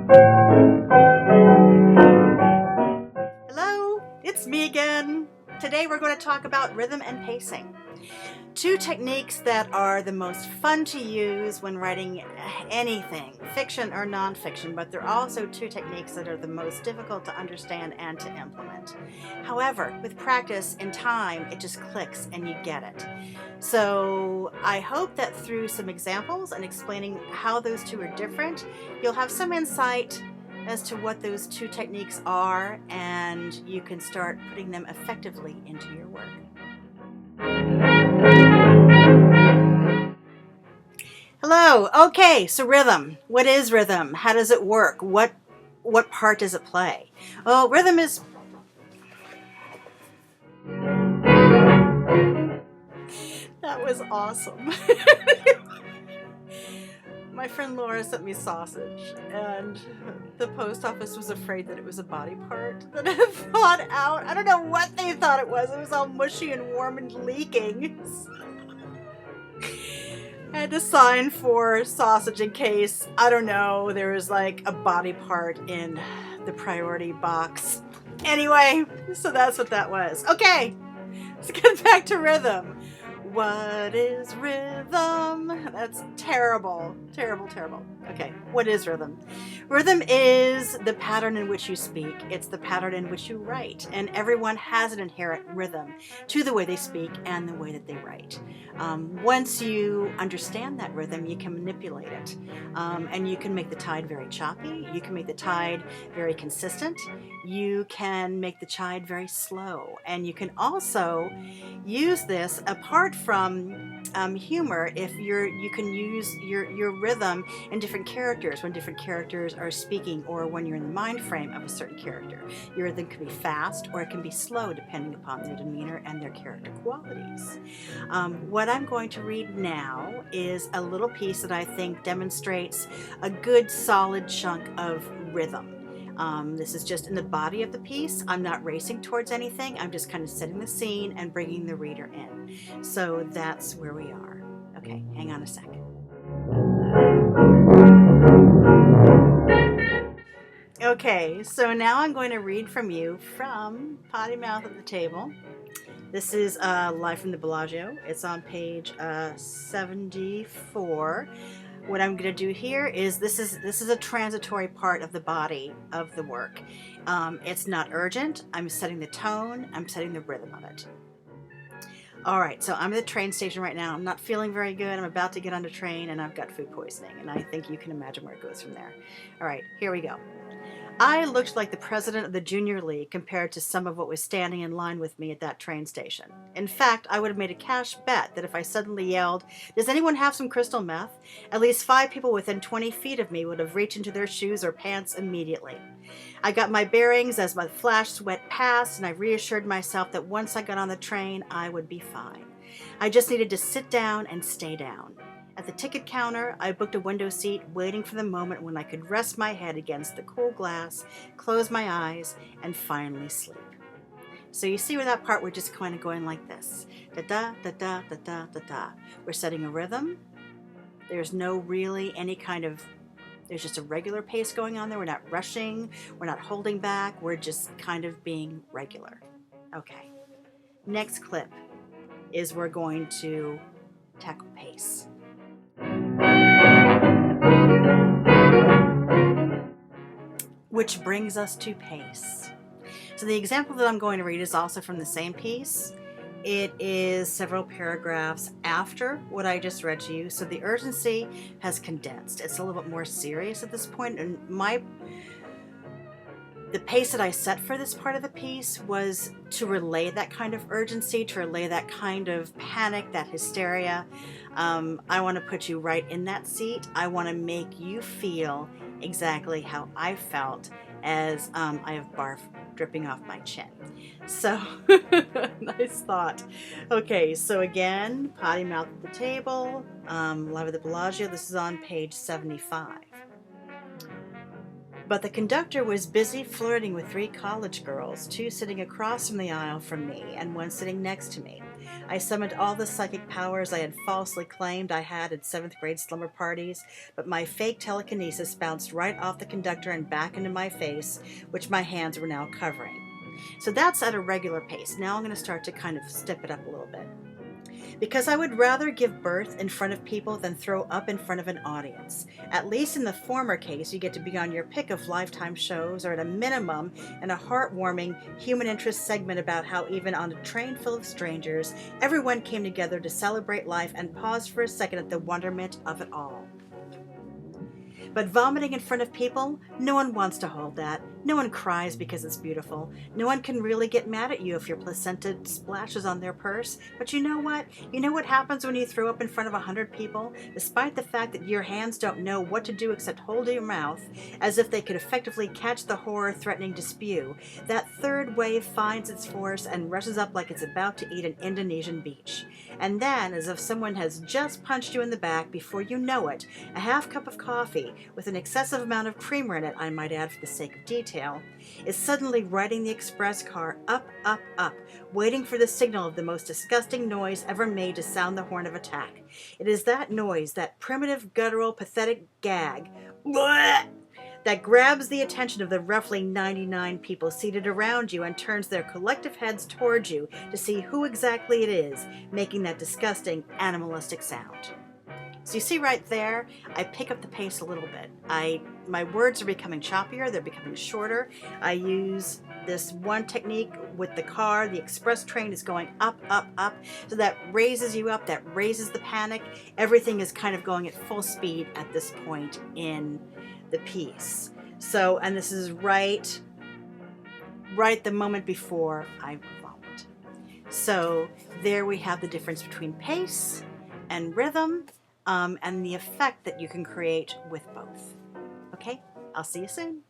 Hello, it's me again. Today we're going to talk about rhythm and pacing. Two techniques that are the most fun to use when writing anything, fiction or nonfiction, but they're also two techniques that are the most difficult to understand and to implement. However, with practice and time, it just clicks and you get it. So I hope that through some examples and explaining how those two are different, you'll have some insight as to what those two techniques are, and you can start putting them effectively into your work. Hello. Okay, so rhythm. What is rhythm? How does it work? What part does it play? Well, rhythm is that was awesome. My friend Laura sent me sausage, and the post office was afraid that it was a body part that had thawed out. I don't know what they thought it was. It was all mushy and warm and leaking. I had to sign for sausage in case, I don't know, there was like a body part in the priority box. Anyway, so that's what that was. Okay, let's get back to rhythm. What is rhythm? That's terrible. Terrible, terrible. Okay, what is rhythm? Rhythm is the pattern in which you speak. It's the pattern in which you write. And everyone has an inherent rhythm to the way they speak and the way that they write. Once you understand that rhythm, you can manipulate it. And you can make the tide very choppy. You can make the tide very consistent. You can make the tide very slow. And you can also use this apart from humor. If you can use your rhythm in different characters when different characters are speaking, or when you're in the mind frame of a certain character. Your rhythm can be fast or it can be slow depending upon their demeanor and their character qualities. What I'm going to read now is a little piece that I think demonstrates a good solid chunk of rhythm. This is just in the body of the piece. I'm not racing towards anything. I'm just kind of setting the scene and bringing the reader in. So that's where we are. Okay, hang on a second. Okay, so now I'm going to read from you from Potty Mouth at the Table. This is Live from the Bellagio. It's on page 74. What I'm going to do here is this is a transitory part of the body of the work. It's not urgent. I'm setting the tone. I'm setting the rhythm of it. All right, so I'm at the train station right now. I'm not feeling very good. I'm about to get on the train, and I've got food poisoning, and I think you can imagine where it goes from there. All right, here we go. I looked like the president of the junior league compared to some of what was standing in line with me at that train station. In fact, I would have made a cash bet that if I suddenly yelled, "Does anyone have some crystal meth?" at least 5 people within 20 feet of me would have reached into their shoes or pants immediately. I got my bearings as my flash sweat passed, and I reassured myself that once I got on the train, I would be fine. I just needed to sit down and stay down. At the ticket counter, I booked a window seat, waiting for the moment when I could rest my head against the cool glass, close my eyes, and finally sleep. So you see where that part, we're just kind of going like this. Da-da, da-da, da-da, da-da. We're setting a rhythm. There's no really any kind of, there's just a regular pace going on there. We're not rushing. We're not holding back. We're just kind of being regular. Okay. Next clip is we're going to tackle pace. Which brings us to pace. So the example that I'm going to read is also from the same piece. It is several paragraphs after what I just read to you, so the urgency has condensed. It's a little bit more serious at this point, and the pace that I set for this part of the piece was to relay that kind of urgency, to relay that kind of panic, that hysteria. I want to put you right in that seat. I want to make you feel exactly how I felt as I have barf dripping off my chin. So, nice thought. Okay, so again, Potty Mouth at the Table, Live at the Bellagio. This is on page 75. But the conductor was busy flirting with 3 college girls, 2 sitting across from the aisle from me and 1 sitting next to me. I summoned all the psychic powers I had falsely claimed I had at 7th grade slumber parties, but my fake telekinesis bounced right off the conductor and back into my face, which my hands were now covering. So that's at a regular pace. Now I'm going to start to kind of step it up a little bit. Because I would rather give birth in front of people than throw up in front of an audience. At least in the former case, you get to be on your pick of Lifetime shows, or at a minimum, in a heartwarming human interest segment about how even on a train full of strangers, everyone came together to celebrate life and pause for a second at the wonderment of it all. But vomiting in front of people, no one wants to hold that. No one cries because it's beautiful. No one can really get mad at you if your placenta splashes on their purse. But you know what? You know what happens when you throw up in front of 100 people? Despite the fact that your hands don't know what to do except hold your mouth, as if they could effectively catch the horror threatening to spew, that third wave finds its force and rushes up like it's about to eat an Indonesian beach. And then, as if someone has just punched you in the back, before you know it, a half cup of coffee, with an excessive amount of creamer in it, I might add for the sake of detail, is suddenly riding the express car up, up, up, waiting for the signal of the most disgusting noise ever made to sound the horn of attack. It is that noise, that primitive, guttural, pathetic gag, that grabs the attention of the roughly 99 people seated around you and turns their collective heads towards you to see who exactly it is making that disgusting, animalistic sound. So you see right there, I pick up the pace a little bit. My words are becoming choppier, they're becoming shorter. I use this one technique with the car. The express train is going up, up, up. So that raises you up, that raises the panic. Everything is kind of going at full speed at this point in the piece. So, and this is right the moment before I vomit. So there we have the difference between pace and rhythm. And the effect that you can create with both. Okay, I'll see you soon.